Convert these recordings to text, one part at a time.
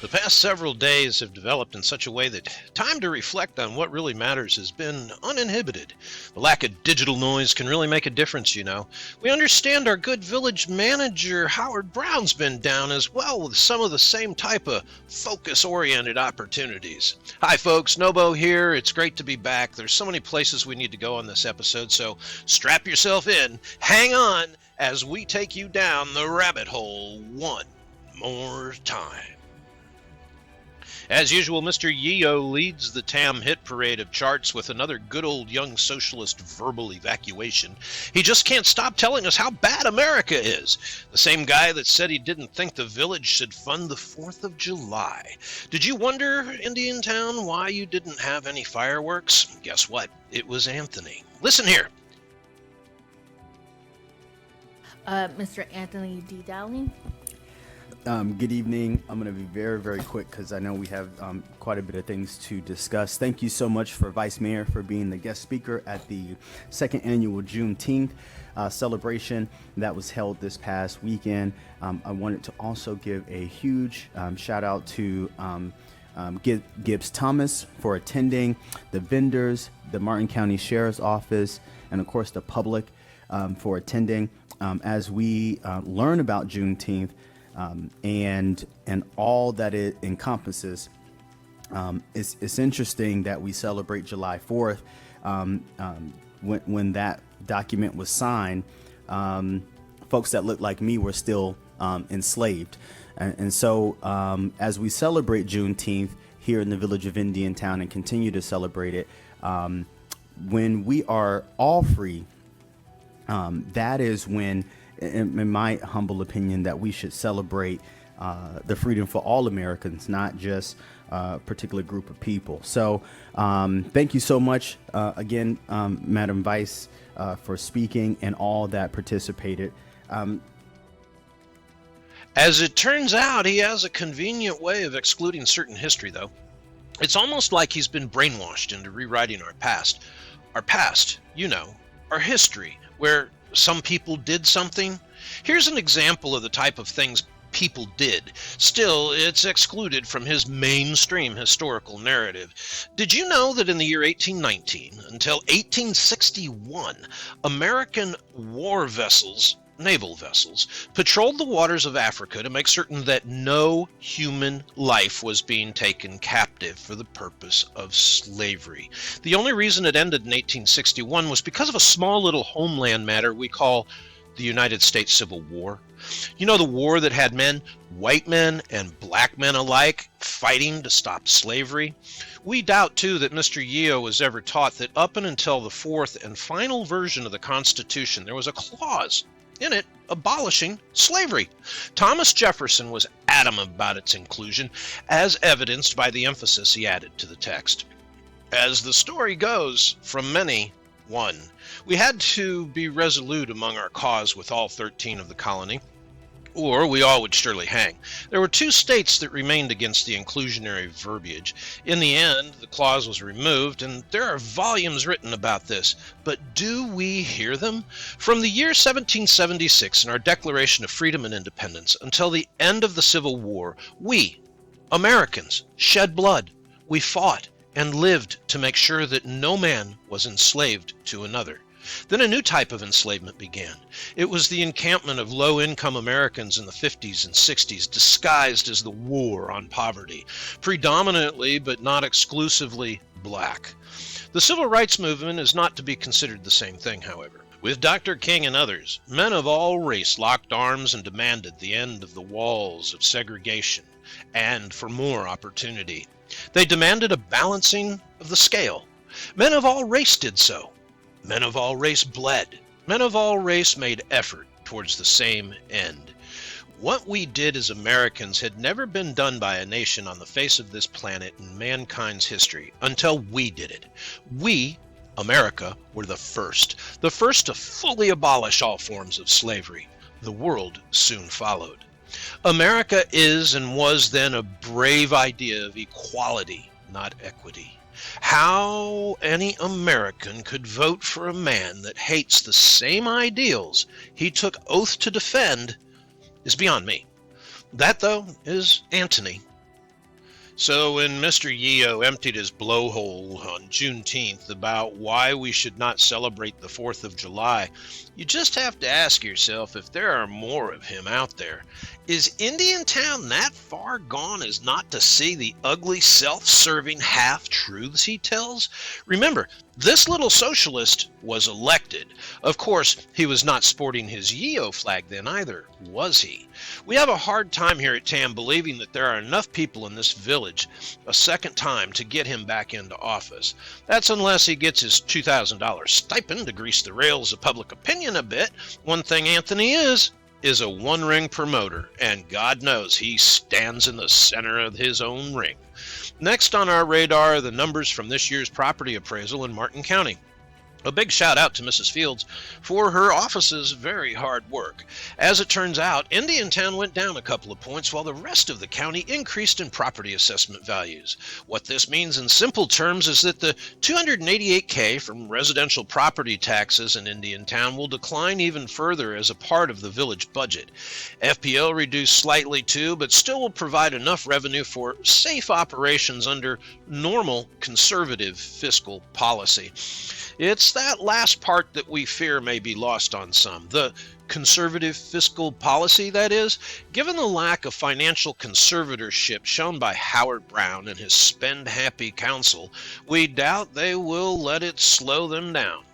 The past several days have developed in such a way that time to reflect on what really matters has been uninhibited. The lack of digital noise can really make a difference, you know. We understand our good village manager, Howard Brown's been down as well with some of the same type of focus-oriented opportunities. Hi folks, Nobo here. It's great to be back. There's so many places we need to go on this episode, so strap yourself in, hang on, as we take you down the rabbit hole one more time. As usual, Mr. YEO leads the TAM hit parade of charts with another good old young socialist verbal evacuation. He just can't stop telling us how bad America is. The same guy that said he didn't think the village should fund the 4th of July. Did you wonder, Indian Town, why you didn't have any fireworks? Guess what? It was Anthony. Listen here. Mr. Anthony D. Dowling. Good evening. I'm going to be very, very quick because I know we have quite a bit of things to discuss. Thank you so much for Vice Mayor for being the guest speaker at the second annual Juneteenth celebration that was held this past weekend. I wanted to also give a huge shout out to Gibbs Thomas for attending, the vendors, the Martin County Sheriff's Office, and of course the public for attending as we learn about Juneteenth. And all that it encompasses. It's interesting that we celebrate July 4th. When that document was signed, folks that looked like me were still enslaved. And so as we celebrate Juneteenth here in the village of Indiantown and continue to celebrate it, when we are all free, that is when, in my humble opinion, that we should celebrate the freedom for all Americans, not just a particular group of people. So thank you so much again, Madam Vice, for speaking and all that participated. As it turns out, he has a convenient way of excluding certain history, though. It's almost like he's been brainwashed into rewriting our past. Our past, you know, our history, where some people did something. Here's an example of the type of things people did. Still, it's excluded from his mainstream historical narrative. Did you know that in the year 1819 until 1861, American war vessels, naval vessels, patrolled the waters of Africa to make certain that no human life was being taken captive for the purpose of slavery? The only reason it ended in 1861 was because of a small little homeland matter we call the United States Civil War. You know, the war that had men, white men and black men alike, fighting to stop slavery? We doubt, too, that Mr. YEO was ever taught that up and until the fourth and final version of the Constitution, there was a clause in it abolishing slavery. Thomas Jefferson was adamant about its inclusion, as evidenced by the emphasis he added to the text. As the story goes, from many, one. We had to be resolute among our cause with all 13 of the colony, or we all would surely hang. There were 2 states that remained against the inclusionary verbiage. In the end, the clause was removed, and there are volumes written about this. But do we hear them? From the year 1776 in our Declaration of Freedom and Independence until the end of the Civil War, we, Americans, shed blood. We fought and lived to make sure that no man was enslaved to another. Then a new type of enslavement began. It was the encampment of low-income Americans in the 50s and 60s, disguised as the war on poverty, predominantly but not exclusively black. The civil rights movement is not to be considered the same thing, however. With Dr. King and others, men of all race locked arms and demanded the end of the walls of segregation and for more opportunity. They demanded a balancing of the scale. Men of all race did so. Men of all race bled. Men of all race made effort towards the same end. What we did as Americans had never been done by a nation on the face of this planet in mankind's history until we did it. We, America, were the first to fully abolish all forms of slavery. The world soon followed. America is and was then a brave idea of equality, not equity. How any American could vote for a man that hates the same ideals he took oath to defend is beyond me. That, though, is Antony. So when Mr. YEO emptied his blowhole on Juneteenth about why we should not celebrate the 4th of July, you just have to ask yourself if there are more of him out there. Is Indiantown that far gone as not to see the ugly, self-serving half-truths he tells? Remember, this little socialist was elected. Of course, he was not sporting his YEO flag then either, was he? We have a hard time here at TAM believing that there are enough people in this village a second time to get him back into office. That's unless he gets his $2,000 stipend to grease the rails of public opinion a bit. One thing Anthony is a one-ring promoter, and God knows he stands in the center of his own ring. Next on our radar are the numbers from this year's property appraisal in Martin County. A big shout out to Mrs. Fields for her office's very hard work. As it turns out, Indiantown went down a couple of points while the rest of the county increased in property assessment values. What this means in simple terms is that the $288K from residential property taxes in Indiantown will decline even further as a part of the village budget. FPL reduced slightly too, but still will provide enough revenue for safe operations under normal conservative fiscal policy. It's that last part that we fear may be lost on some. The conservative fiscal policy, that is. Given the lack of financial conservatorship shown by Howard Brown and his spend-happy council, we doubt they will let it slow them down.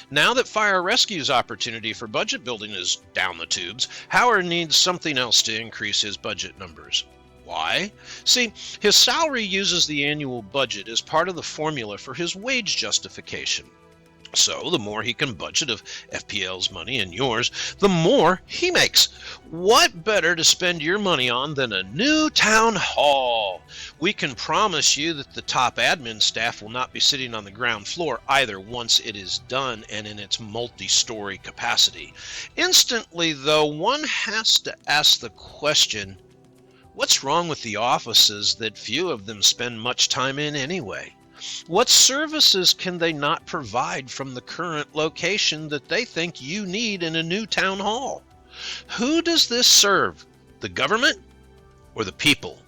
Now that Fire Rescue's opportunity for budget building is down the tubes, Howard needs something else to increase his budget numbers. Why? See, his salary uses the annual budget as part of the formula for his wage justification. So the more he can budget of FPL's money and yours, the more he makes. What better to spend your money on than a new town hall? We can promise you that the top admin staff will not be sitting on the ground floor either once it is done and in its multi-story capacity. Instantly, though, one has to ask the question, what's wrong with the offices that few of them spend much time in anyway? What services can they not provide from the current location that they think you need in a new town hall? Who does this serve? The government or the people?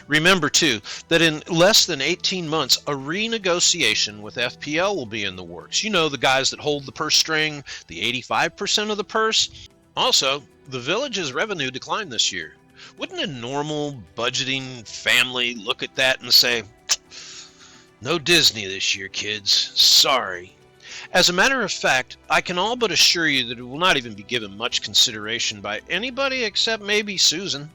Remember, too, that in less than 18 months, a renegotiation with FPL will be in the works. You know, the guys that hold the purse string, the 85% of the purse. Also, the village's revenue declined this year. Wouldn't a normal budgeting family look at that and say, no Disney this year, kids. Sorry. As a matter of fact, I can all but assure you that it will not even be given much consideration by anybody except maybe Susan.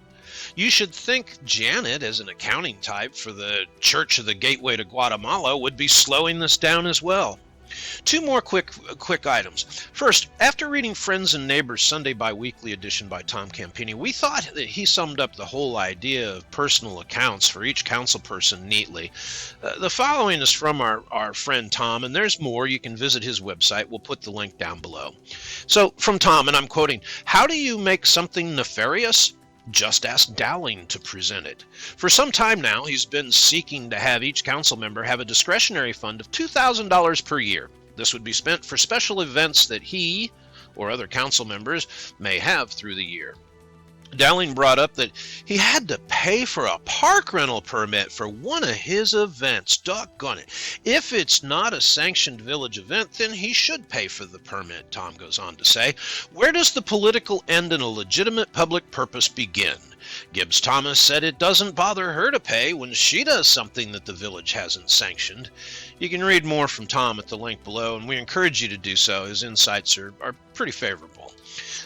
You should think Janet, as an accounting type for the Church of the Gateway to Guatemala, would be slowing this down as well. Two more quick items. First, after reading Friends and Neighbors Sunday Biweekly edition by Tom Campini, we thought that he summed up the whole idea of personal accounts for each council person neatly. The following is from our friend Tom, and there's more. You can visit his website. We'll put the link down below. So, from Tom, and I'm quoting, how do you make something nefarious? Just ask Dowling to present it. For some time now, he's been seeking to have each council member have a discretionary fund of $2,000 per year. This would be spent for special events that he or other council members may have through the year. Dowling brought up that he had to pay for a park rental permit for one of his events. Doggone it. If it's not a sanctioned village event, then he should pay for the permit, Tom goes on to say. Where does the political end in a legitimate public purpose begin? Gibbs Thomas said it doesn't bother her to pay when she does something that the village hasn't sanctioned. You can read more from Tom at the link below, and we encourage you to do so. His insights are pretty favorable.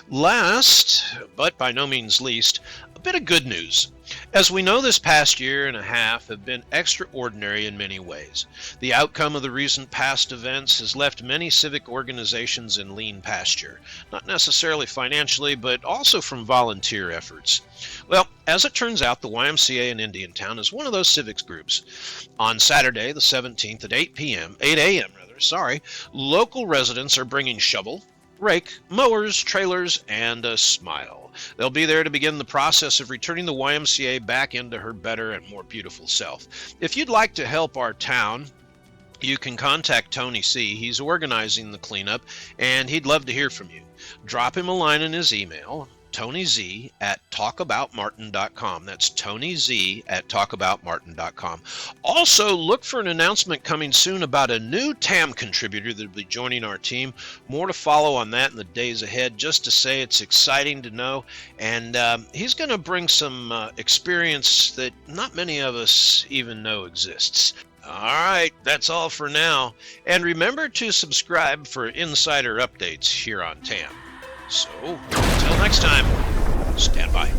Last, but by no means least, a bit of good news. As we know, this past year and a half have been extraordinary in many ways. The outcome of the recent past events has left many civic organizations in lean pasture, not necessarily financially, but also from volunteer efforts. Well, as it turns out, the YMCA in Indiantown is one of those civics groups. On Saturday, the 17th at 8 a.m., local residents are bringing shovel, rake, mowers, trailers, and a smile. They'll be there to begin the process of returning the YMCA back into her better and more beautiful self. If you'd like to help our town, you can contact Tony C. He's organizing the cleanup, and he'd love to hear from you. Drop him a line in his email. TonyZ@talkaboutmartin.com. That's TonyZ@talkaboutmartin.com. Also, look for an announcement coming soon about a new TAM contributor that will be joining our team. More to follow on that in the days ahead. Just to say it's exciting to know, and he's going to bring some experience that not many of us even know exists. All right, that's all for now. And remember to subscribe for insider updates here on TAM. So, until next time, stand by.